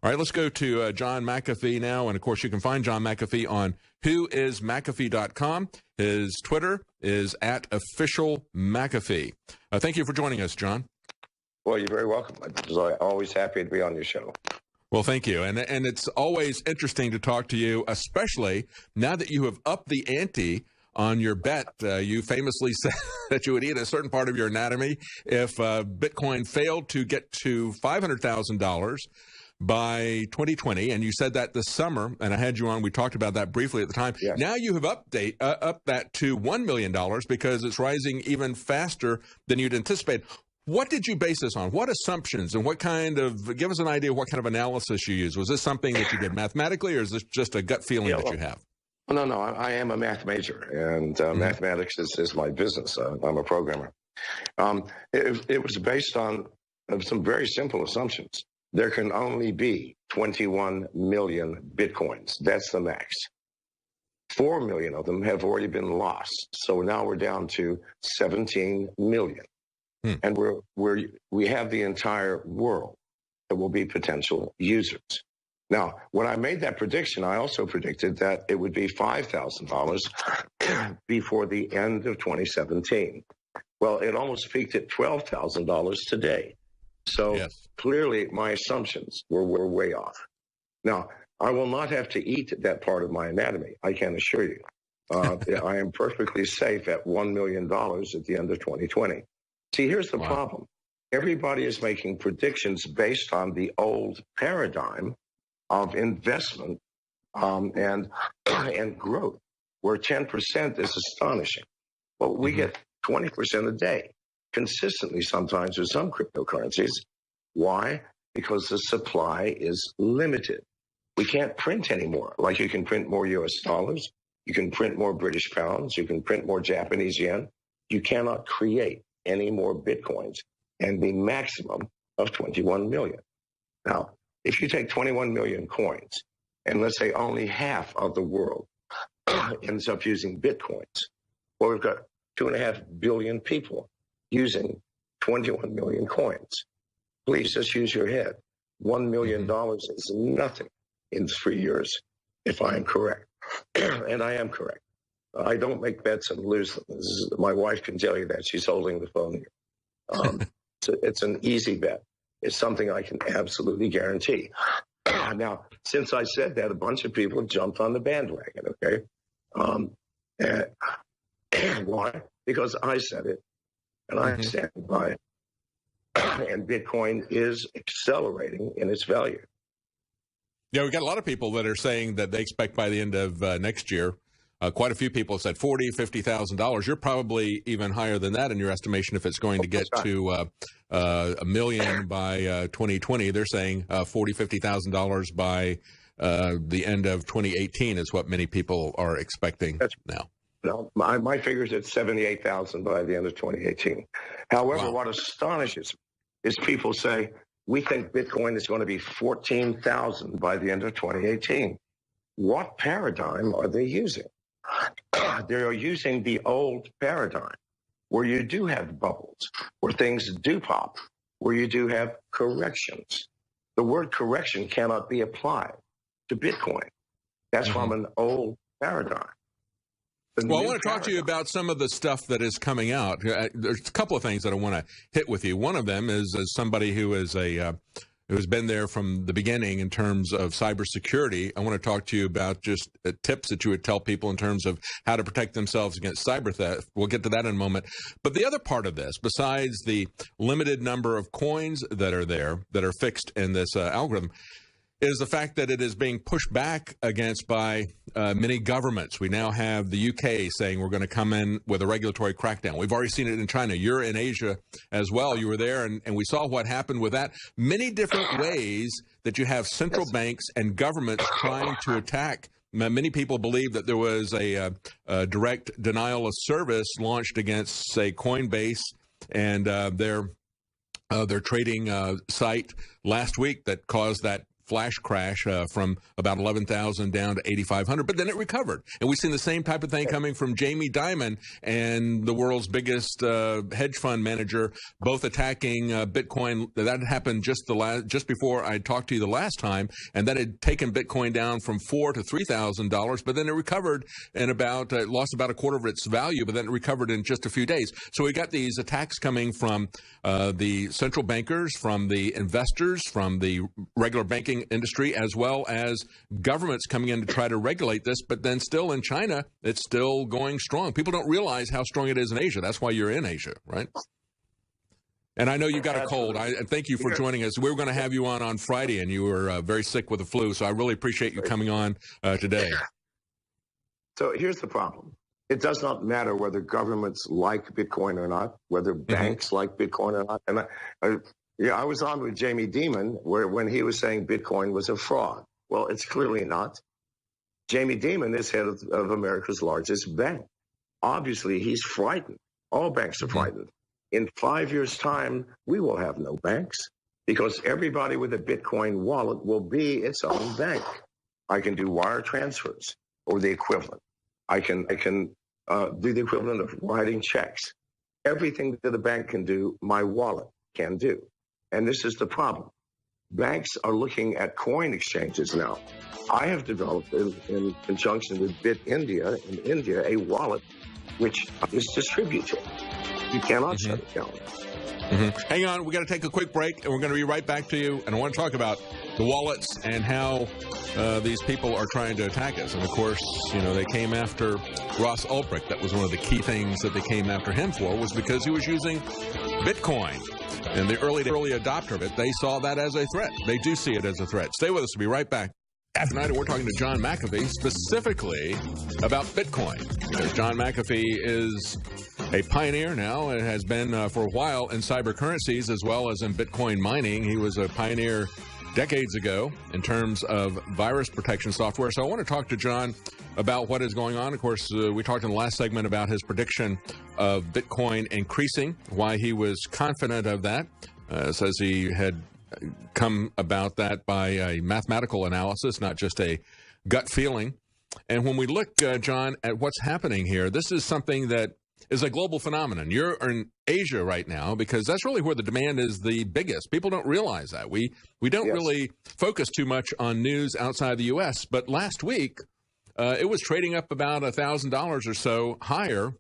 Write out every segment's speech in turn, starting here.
All right, let's go to John McAfee now. And, of course, you can find John McAfee on whoismcafee.com. His Twitter is @officialMcAfee. Thank you for joining us, John. Well, you're very welcome. I'm always happy to be on your show. Well, thank you. And it's always interesting to talk to you, especially now that you have upped the ante on your bet. You famously said that you would eat a certain part of your anatomy if Bitcoin failed to get to $500,000 by 2020, and you said that this summer, and I had you on, we talked about that briefly at the time. Yes. Now you have upped that to $1 million because it's rising even faster than you'd anticipated. What did you base this on? What assumptions and give us an idea of what kind of analysis you used? Was this something that you did mathematically, or is this just a gut feeling that you have? No, I am a math major, and mathematics is my business. I'm a programmer. It was based on some very simple assumptions. There can only be 21 million Bitcoins. That's the max. 4 million of them have already been lost. So now we're down to 17 million. And we have the entire world that will be potential users. Now, when I made that prediction, I also predicted that it would be $5,000 before the end of 2017. Well, it almost peaked at $12,000 today. So yes. Clearly, my assumptions were way off. Now, I will not have to eat that part of my anatomy, I can assure you. I am perfectly safe at $1 million at the end of 2020. See, here's the problem. Everybody is making predictions based on the old paradigm of investment and growth, where 10% is astonishing. Well, we get 20% a day, consistently sometimes with some cryptocurrencies. Why? Because the supply is limited. We can't print anymore. Like you can print more US dollars, you can print more British pounds, you can print more Japanese yen. You cannot create any more Bitcoins and the maximum of 21 million. Now, if you take 21 million coins and let's say only half of the world ends up using Bitcoins, well, we've got 2.5 billion people using 21 million coins. Please just use your head. $1 million is nothing in 3 years, if I am correct. And I am correct. I don't make bets and lose them. My wife can tell you that. She's holding the phone here. So it's an easy bet. It's something I can absolutely guarantee. Now, since I said that, a bunch of people have jumped on the bandwagon, okay? Why? Because I said it, and I stand by it. And Bitcoin is accelerating in its value. Yeah, we've got a lot of people that are saying that they expect by the end of next year, quite a few people said $40,000, $50,000. You're probably even higher than that in your estimation if it's going to get to $1 million by 2020. They're saying $40,000, $50,000 by the end of 2018 is what many people are expecting now. No, my figure's at 78,000 by the end of 2018. However, what astonishes is people say, we think Bitcoin is going to be 14,000 by the end of 2018. What paradigm are they using? They are using the old paradigm where you do have bubbles, where things do pop, where you do have corrections. The word correction cannot be applied to Bitcoin. That's from an old paradigm. Well, I want to talk to you about some of the stuff that is coming out. There's a couple of things that I want to hit with you. One of them is as somebody who is who's been there from the beginning in terms of cybersecurity. I want to talk to you about just tips that you would tell people in terms of how to protect themselves against cyber theft. We'll get to that in a moment. But the other part of this, besides the limited number of coins that are there that are fixed in this algorithm, is the fact that it is being pushed back against by many governments. We now have the UK saying we're going to come in with a regulatory crackdown. We've already seen it in China. You're in Asia as well. You were there, and we saw what happened with that. Many different ways that you have central banks and governments trying to attack. Many people believe that there was a direct denial of service launched against, say, Coinbase and their trading site last week that caused that flash crash from about 11,000 down to 8,500, but then it recovered. And we've seen the same type of thing coming from Jamie Dimon and the world's biggest hedge fund manager, both attacking Bitcoin. That happened just before I talked to you the last time, and that had taken Bitcoin down from $4,000 to $3,000, but then it recovered and lost about a quarter of its value, but then it recovered in just a few days. So we got these attacks coming from the central bankers, from the investors, from the regular banking industry, as well as governments coming in to try to regulate this. But then still in China, it's still going strong. People don't realize how strong it is in Asia. That's why you're in Asia, right? And I know you got a cold. I thank you for joining us. We were going to have you on Friday, and you were very sick with the flu. So I really appreciate you coming on today. So here's the problem. It does not matter whether governments like Bitcoin or not, whether banks like Bitcoin or not. And I was on with Jamie Dimon when he was saying Bitcoin was a fraud. Well, it's clearly not. Jamie Dimon is head of America's largest bank. Obviously, he's frightened. All banks are frightened. In 5 years' time, we will have no banks because everybody with a Bitcoin wallet will be its own bank. I can do wire transfers or the equivalent. I can do the equivalent of writing checks. Everything that a bank can do, my wallet can do. And this is the problem. Banks are looking at coin exchanges now. I have developed, in conjunction with BitIndia in India, a wallet which is distributed. You cannot shut it down. Hang on, we got to take a quick break, and we're going to be right back to you. And I want to talk about the wallets and how these people are trying to attack us. And of course, they came after Ross Ulbricht. That was one of the key things that they came after him for, was because he was using Bitcoin. And the early adopter of it, they saw that as a threat. They do see it as a threat. Stay with us. We'll be right back. Tonight, we're talking to John McAfee specifically about Bitcoin, because John McAfee is a pioneer now and has been for a while in cyber currencies as well as in Bitcoin mining. He was a pioneer decades ago in terms of virus protection software. So I want to talk to John about what is going on. Of course, we talked in the last segment about his prediction of Bitcoin increasing, why he was confident of that. Says he had come about that by a mathematical analysis, not just a gut feeling. And when we look, John, at what's happening here, this is something that is a global phenomenon. You're in Asia right now because that's really where the demand is the biggest. People don't realize that. We don't really focus too much on news outside the U.S., but last week it was trading up about $1,000 or so higher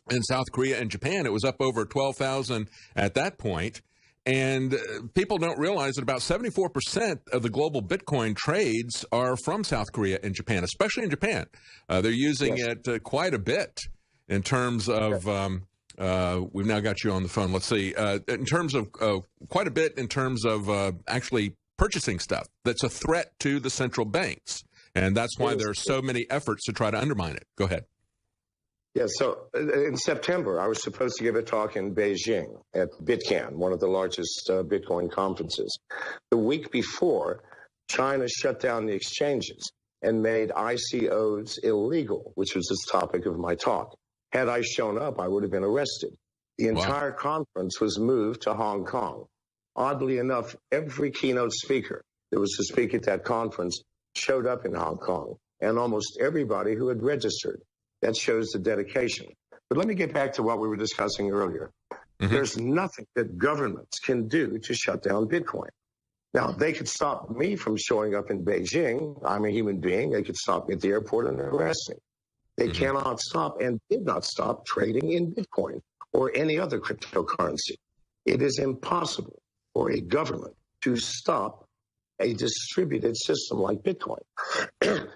in South Korea and Japan. It was up over 12,000 at that point. And people don't realize that about 74% of the global Bitcoin trades are from South Korea and Japan, especially in Japan. They're using it quite a bit in terms of, we've now got you on the phone. Let's see, in terms of quite a bit in terms of actually purchasing stuff that's a threat to the central banks. And that's why there are so many efforts to try to undermine it. Go ahead. Yeah, so in September, I was supposed to give a talk in Beijing at BitCan, one of the largest Bitcoin conferences. The week before, China shut down the exchanges and made ICOs illegal, which was the topic of my talk. Had I shown up, I would have been arrested. The entire conference was moved to Hong Kong. Oddly enough, every keynote speaker that was to speak at that conference showed up in Hong Kong, and almost everybody who had registered. That shows the dedication. But let me get back to what we were discussing earlier. There's nothing that governments can do to shut down Bitcoin. Now, they could stop me from showing up in Beijing. I'm a human being. They could stop me at the airport and arrest me. They cannot stop and did not stop trading in Bitcoin or any other cryptocurrency. It is impossible for a government to stop a distributed system like Bitcoin.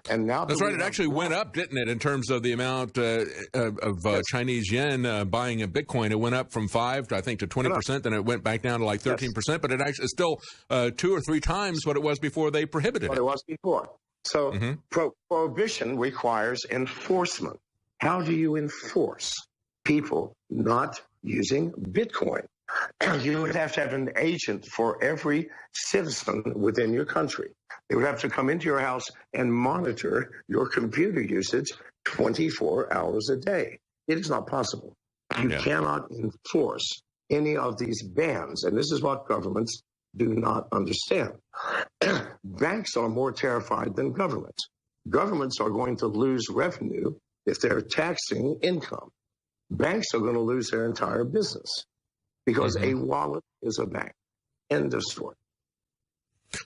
And now that's right. It actually went up, didn't it, in terms of the amount of Chinese yen buying a Bitcoin? It went up from 5 to, I think, to 20%. Then it went back down to like 13%. But it actually is still 2 or 3 times what it was before they prohibited what it was before. So prohibition requires enforcement. How do you enforce people not using Bitcoin? You would have to have an agent for every citizen within your country. They would have to come into your house and monitor your computer usage 24 hours a day. It is not possible. You cannot enforce any of these bans. And this is what governments do not understand. Banks are more terrified than governments. Governments are going to lose revenue if they're taxing income. Banks are going to lose their entire business because a wallet is a bank. End of story.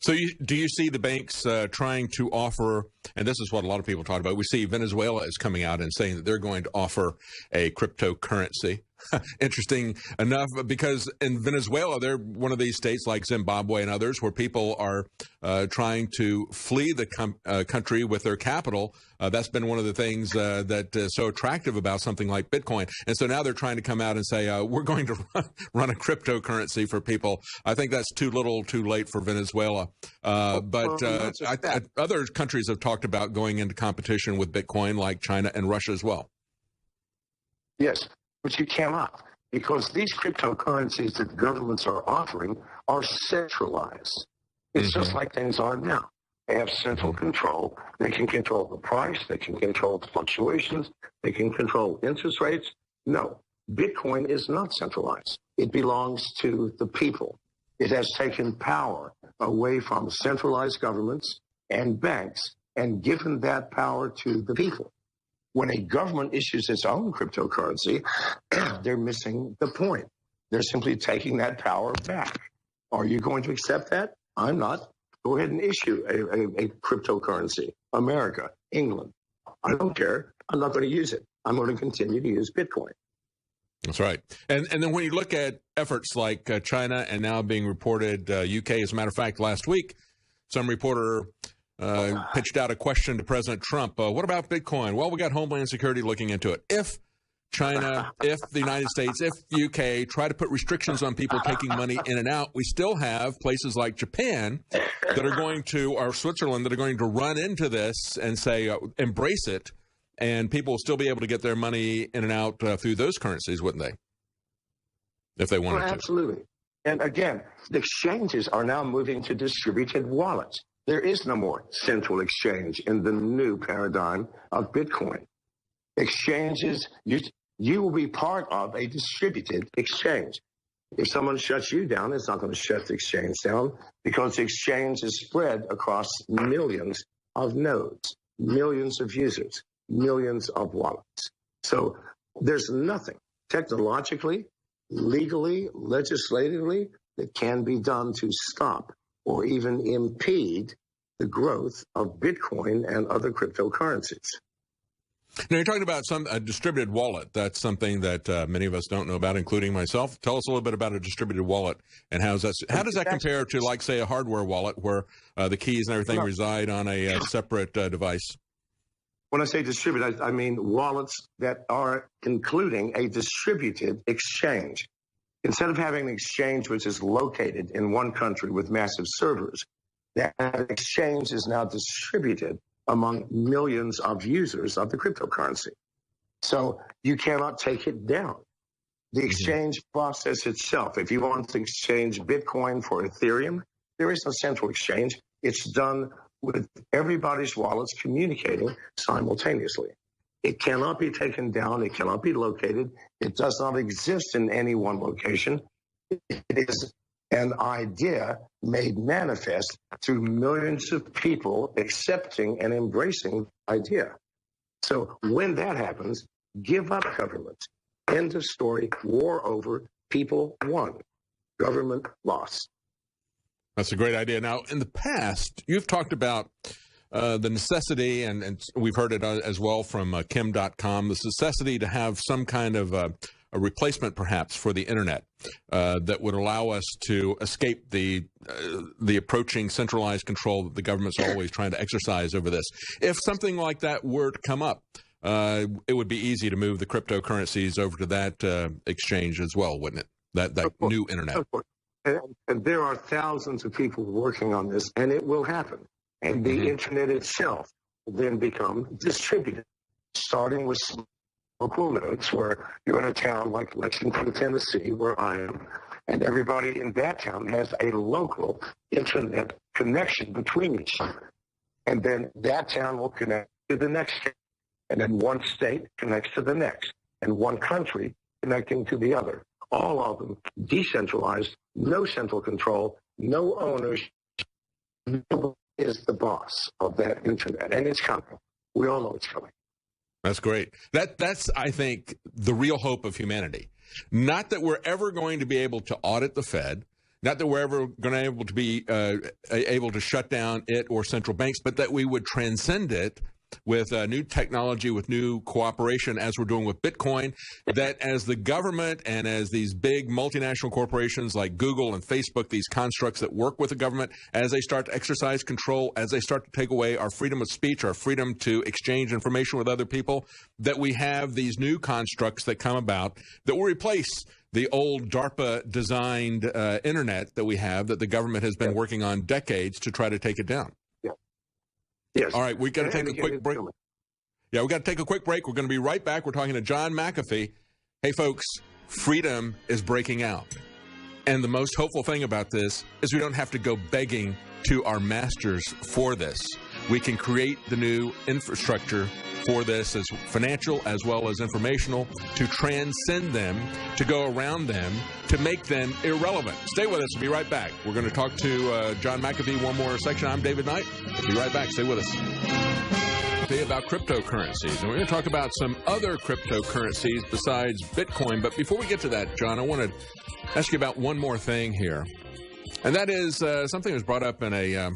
So do you see the banks trying to offer, and this is what a lot of people talk about, we see Venezuela is coming out and saying that they're going to offer a cryptocurrency. Interesting enough, because in Venezuela, they're one of these states like Zimbabwe and others where people are trying to flee the country with their capital. That's been one of the things that is so attractive about something like Bitcoin. And so now they're trying to come out and say, we're going to run a cryptocurrency for people. I think that's too little too late for Venezuela. But other countries have talked about going into competition with Bitcoin, like China and Russia as well. Yes. But you cannot, because these cryptocurrencies that governments are offering are centralized. It's just like things are now. They have central control. They can control the price. They can control the fluctuations. They can control interest rates. No, Bitcoin is not centralized. It belongs to the people. It has taken power away from centralized governments and banks and given that power to the people. When a government issues its own cryptocurrency, they're missing the point. They're simply taking that power back. Are you going to accept that? I'm not. Go ahead and issue a cryptocurrency. America, England. I don't care. I'm not going to use it. I'm going to continue to use Bitcoin. That's right. And then when you look at efforts like China and now being reported, UK, as a matter of fact, last week, some reporter pitched out a question to President Trump. What about Bitcoin? Well, we got Homeland Security looking into it. If China, if the United States, if UK try to put restrictions on people taking money in and out, we still have places like Japan that are going to, or Switzerland, that are going to run into this and say, embrace it, and people will still be able to get their money in and out through those currencies, wouldn't they? If they wanted to. Absolutely. And again, the exchanges are now moving to distributed wallets. There is no more central exchange in the new paradigm of Bitcoin. Exchanges, you will be part of a distributed exchange. If someone shuts you down, it's not going to shut the exchange down because the exchange is spread across millions of nodes, millions of users, millions of wallets. So there's nothing technologically, legally, legislatively that can be done to stop or even impede the growth of Bitcoin and other cryptocurrencies. Now, you're talking about a distributed wallet. That's something that many of us don't know about, including myself. Tell us a little bit about a distributed wallet and how does that compare to, like, say, a hardware wallet where the keys and everything reside on a separate device? When I say distributed, I mean wallets that are including a distributed exchange. Instead of having an exchange which is located in one country with massive servers, that exchange is now distributed among millions of users of the cryptocurrency. So you cannot take it down. The exchange process itself, if you want to exchange Bitcoin for Ethereum, there is no central exchange. It's done with everybody's wallets communicating simultaneously. It cannot be taken down. It cannot be located. It does not exist in any one location. It is an idea made manifest through millions of people accepting and embracing the idea. So when that happens, give up government. End of story. War over. People won. Government lost. That's a great idea. Now, in the past, you've talked about the necessity, and we've heard it as well from Kim.com, the necessity to have some kind of a replacement, perhaps, for the internet that would allow us to escape the approaching centralized control that the government's always trying to exercise over this. If something like that were to come up, it would be easy to move the cryptocurrencies over to that exchange as well, wouldn't it? That new internet. And there are thousands of people working on this, and it will happen. And the internet itself will then become distributed, starting with local nodes where you're in a town like Lexington, Tennessee, where I am, and everybody in that town has a local internet connection between each other. And then that town will connect to the next town. And then one state connects to the next, and one country connecting to the other. All of them decentralized, no central control, no ownership. Nobody is the boss of that internet, and it's coming. We all know it's coming. That's great. That's, I think, the real hope of humanity. Not that we're ever going to be able to audit the Fed, not that we're ever going to be able to shut down it or central banks, but that we would transcend it with new technology, with new cooperation, as we're doing with Bitcoin, that as the government and as these big multinational corporations like Google and Facebook, these constructs that work with the government, as they start to exercise control, as they start to take away our freedom of speech, our freedom to exchange information with other people, that we have these new constructs that come about that will replace the old DARPA-designed internet that we have, that the government has been working on decades to try to take it down. Yes. All right, we got to take a quick break. Yeah, we got to take a quick break. We're going to be right back. We're talking to John McAfee. Hey, folks, freedom is breaking out. And the most hopeful thing about this is we don't have to go begging to our masters for this. We can create the new infrastructure for this, as financial as well as informational, to transcend them, to go around them, to make them irrelevant. Stay with us. We'll be right back. We're going to talk to John McAfee one more section. I'm David Knight. We'll be right back. Stay with us. About cryptocurrencies, and we're going to talk about some other cryptocurrencies besides Bitcoin. But before we get to that, John, I want to ask you about one more thing here, and that is something that was brought up in an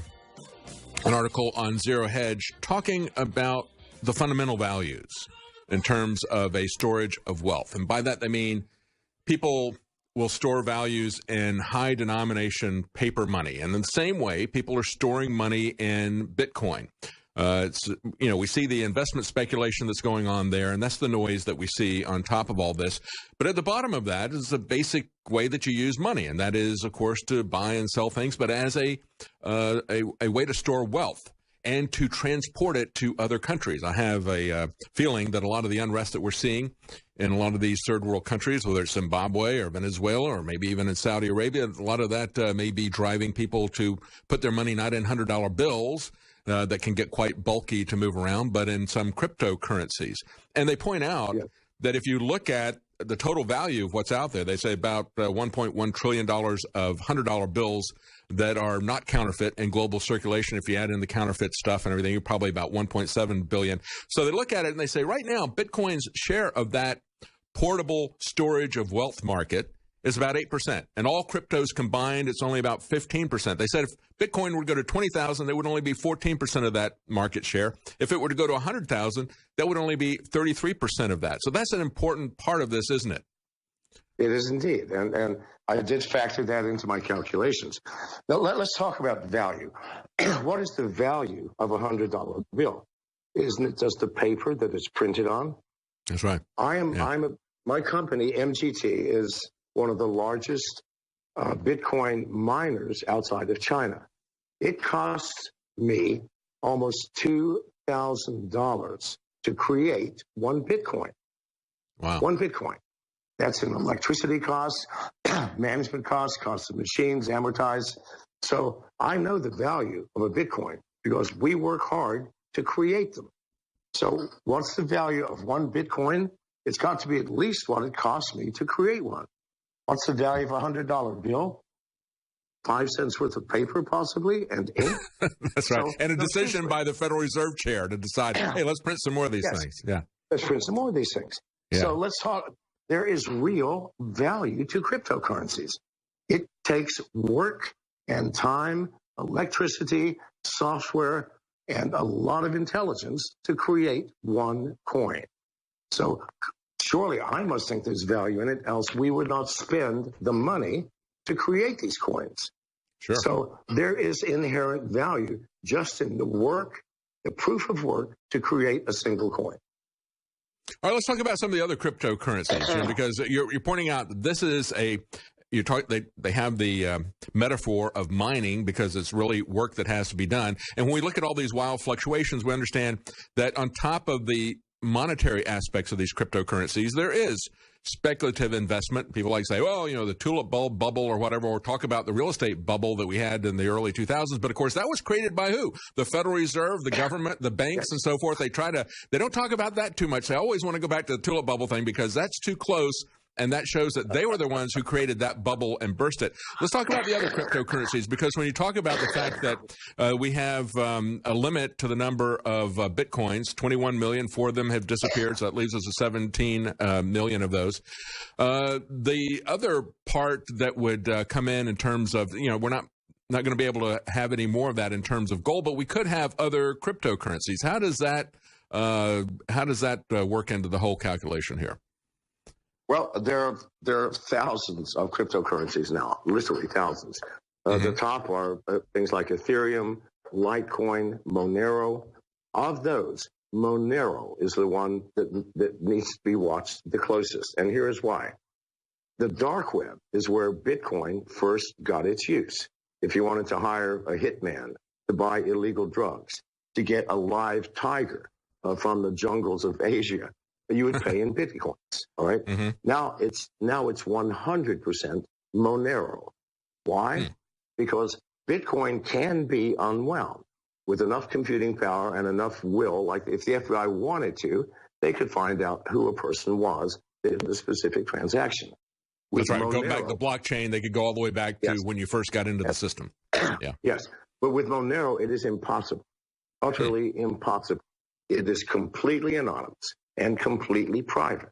article on Zero Hedge, talking about the fundamental values in terms of a storage of wealth. And by that, they mean people will store values in high denomination paper money. And in the same way, people are storing money in Bitcoin. We see the investment speculation that's going on there, and that's the noise that we see on top of all this. But at the bottom of that is the basic way that you use money, and that is, of course, to buy and sell things, but as a way to store wealth and to transport it to other countries. I have a feeling that a lot of the unrest that we're seeing in a lot of these third world countries, whether it's Zimbabwe or Venezuela or maybe even in Saudi Arabia, a lot of that may be driving people to put their money not in $100 bills that can get quite bulky to move around, but in some cryptocurrencies. And they point out that if you look at the total value of what's out there, they say about $1.1 trillion of $100 bills that are not counterfeit in global circulation. If you add in the counterfeit stuff and everything, you're probably about 1.7 billion. So they look at it and they say, right now, Bitcoin's share of that portable storage of wealth market is about 8%. And all cryptos combined, it's only about 15%. They said if Bitcoin were to go to 20,000, there would only be 14% of that market share. If it were to go to 100,000, that would only be 33% of that. So that's an important part of this, isn't it? It is indeed. And I did factor that into my calculations. Now, let's talk about value. What is the value of a $100 bill? Isn't it just the paper that it's printed on? That's right. My company, MGT, is one of the largest Bitcoin miners outside of China. It costs me almost $2,000 to create one Bitcoin. Wow. One Bitcoin. That's an electricity cost, management cost of machines, amortized. So I know the value of a Bitcoin because we work hard to create them. So what's the value of one Bitcoin? It's got to be at least what it cost me to create one. What's the value of a $100 bill? 5 cents worth of paper, possibly, and ink. That's right. So, and a decision by the Federal Reserve Chair to decide, hey, let's print some more of these things. Yeah. Let's print some more of these things. Yeah. So let's talk. There is real value to cryptocurrencies. It takes work and time, electricity, software, and a lot of intelligence to create one coin. So surely I must think there's value in it, else we would not spend the money to create these coins. Sure. So there is inherent value just in the work, the proof of work to create a single coin. All right, let's talk about some of the other cryptocurrencies, because you're pointing out that this is they have the metaphor of mining because it's really work that has to be done. And when we look at all these wild fluctuations, we understand that on top of the monetary aspects of these cryptocurrencies, there is speculative investment. People like to say, well, the tulip bulb bubble or whatever, or talk about the real estate bubble that we had in the early 2000s. But of course, that was created by who? The Federal Reserve, the government, the banks, and so forth. They don't talk about that too much. They always want to go back to the tulip bubble thing because that's too close And that shows that they were the ones who created that bubble and burst it. Let's talk about the other cryptocurrencies, because when you talk about the fact that we have a limit to the number of Bitcoins, 21 million, 4 of them have disappeared, so that leaves us 17 million of those. The other part that would come in terms of, we're not going to be able to have any more of that in terms of gold, but we could have other cryptocurrencies. How does that work into the whole calculation here? Well, there are thousands of cryptocurrencies now, literally thousands. The top are things like Ethereum, Litecoin, Monero. Of those, Monero is the one that needs to be watched the closest. And here's why. The dark web is where Bitcoin first got its use. If you wanted to hire a hitman to buy illegal drugs, to get a live tiger from the jungles of Asia, you would pay in Bitcoins, all right? Now it's 100% Monero. Why? Because Bitcoin can be unwound with enough computing power and enough will. Like if the FBI wanted to, they could find out who a person was in the specific transaction. That's right. Go back to the blockchain. They could go all the way back to when you first got into the system. Yeah. Yes. But with Monero, it is impossible, utterly impossible. It is completely anonymous and completely private.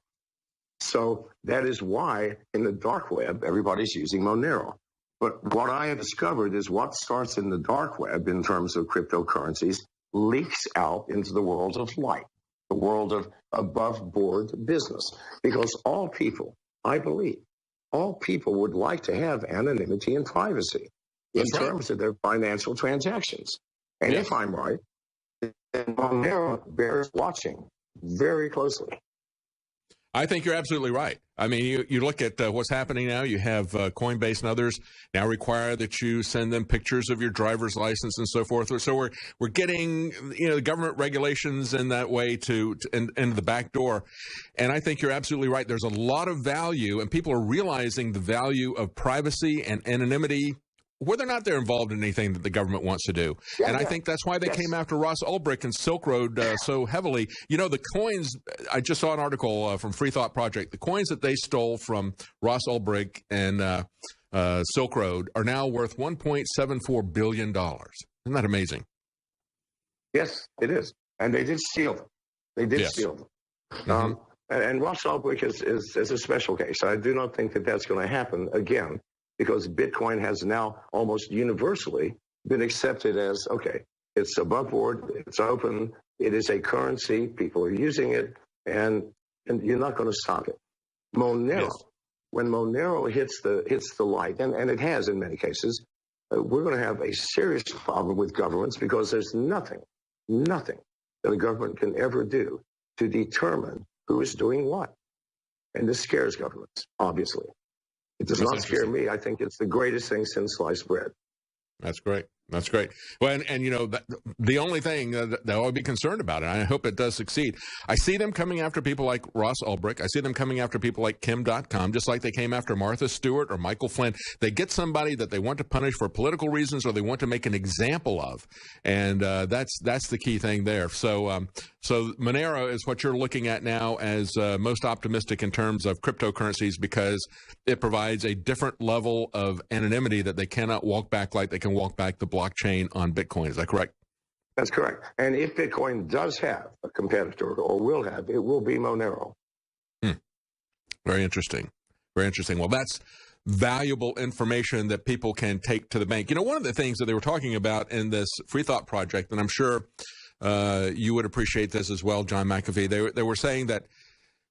So that is why in the dark web, everybody's using Monero. But what I have discovered is what starts in the dark web in terms of cryptocurrencies leaks out into the world of light, the world of above board business. Because all people, I believe, all people would like to have anonymity and privacy in terms of their financial transactions. And if I'm right, Monero bears watching very closely. I think you're absolutely right. I mean, you look at what's happening now. You have Coinbase and others now require that you send them pictures of your driver's license and so forth. So we're getting the government regulations in that way into the back door. And I think you're absolutely right. There's a lot of value, and people are realizing the value of privacy and anonymity, whether or not they're involved in anything that the government wants to do. And I think that's why they came after Ross Ulbricht and Silk Road so heavily. The coins, I just saw an article from Free Thought Project, the coins that they stole from Ross Ulbricht and Silk Road are now worth $1.74 billion. Isn't that amazing? Yes, it is. And they did steal them. They did steal them. And Ross Ulbricht is a special case. I do not think that that's going to happen again, because Bitcoin has now almost universally been accepted as, okay, it's above board, it's open, it is a currency, people are using it, and you're not going to stop it. Monero, when Monero hits the light, and it has in many cases, we're going to have a serious problem with governments, because there's nothing that a government can ever do to determine who is doing what. And this scares governments, obviously. It does not scare me. I think it's the greatest thing since sliced bread. That's great. That's great. Well, and the only thing that I would be concerned about, and I hope it does succeed, I see them coming after people like Ross Ulbricht. I see them coming after people like Kim.com, just like they came after Martha Stewart or Michael Flynn. They get somebody that they want to punish for political reasons, or they want to make an example of, and that's the key thing there. So Monero is what you're looking at now as most optimistic in terms of cryptocurrencies, because it provides a different level of anonymity that they cannot walk back like they can walk back the blockchain on Bitcoin. Is that correct? That's correct. And if Bitcoin does have a competitor, or will have, it will be Monero. Very interesting. Very interesting. Well, that's valuable information that people can take to the bank. One of the things that they were talking about in this Free Thought Project, and I'm sure you would appreciate this as well, John McAfee, they were saying that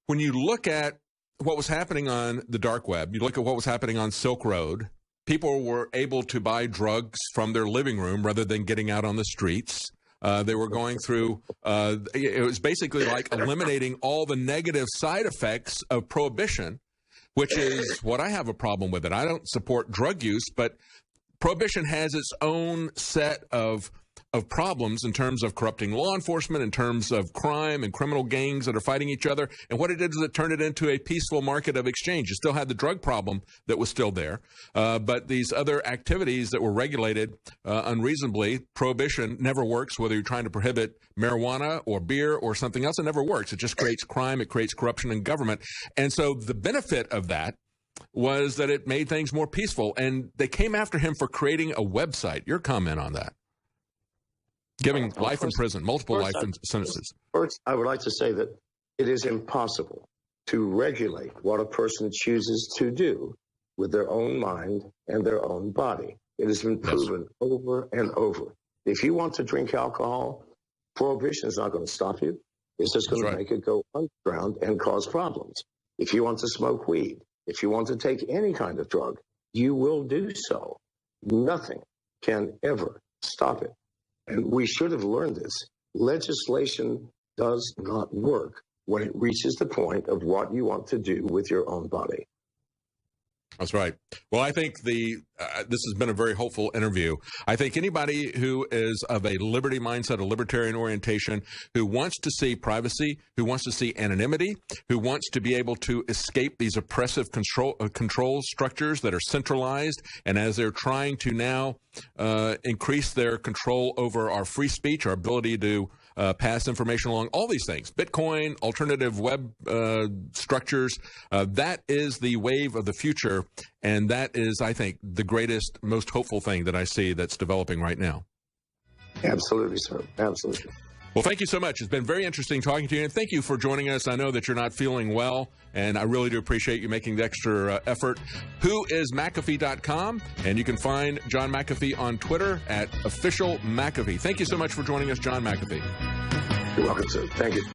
when you look at what was happening on the dark web, you look at what was happening on Silk Road, people were able to buy drugs from their living room rather than getting out on the streets. They were going through, it was basically like eliminating all the negative side effects of prohibition, which is what I have a problem with it. I don't support drug use, but prohibition has its own set of of problems in terms of corrupting law enforcement, in terms of crime and criminal gangs that are fighting each other. And what it did is it turned it into a peaceful market of exchange. You still had the drug problem that was still there, but these other activities that were regulated unreasonably, prohibition never works, whether you're trying to prohibit marijuana or beer or something else, it never works. It just creates crime, it creates corruption in government. And so the benefit of that was that it made things more peaceful. And they came after him for creating a website. Your comment on that? Giving life in prison, multiple life sentences. First, I would like to say that it is impossible to regulate what a person chooses to do with their own mind and their own body. It has been proven over and over. If you want to drink alcohol, prohibition is not going to stop you. It's just going to make it go underground and cause problems. If you want to smoke weed, if you want to take any kind of drug, you will do so. Nothing can ever stop it. And we should have learned this. Legislation does not work when it reaches the point of what you want to do with your own body. That's right. Well, I think this has been a very hopeful interview. I think anybody who is of a liberty mindset, a libertarian orientation, who wants to see privacy, who wants to see anonymity, who wants to be able to escape these oppressive control structures that are centralized, and as they're trying to now increase their control over our free speech, our ability to pass information along, all these things, Bitcoin, alternative web structures, that is the wave of the future. And that is, I think, the greatest, most hopeful thing that I see that's developing right now. Absolutely, sir. Absolutely. Well, thank you so much. It's been very interesting talking to you, and thank you for joining us. I know that you're not feeling well, and I really do appreciate you making the extra effort. Whoismcafee.com, and you can find John McAfee on Twitter at @officialMcAfee. Thank you so much for joining us, John McAfee. You're welcome, sir. Thank you.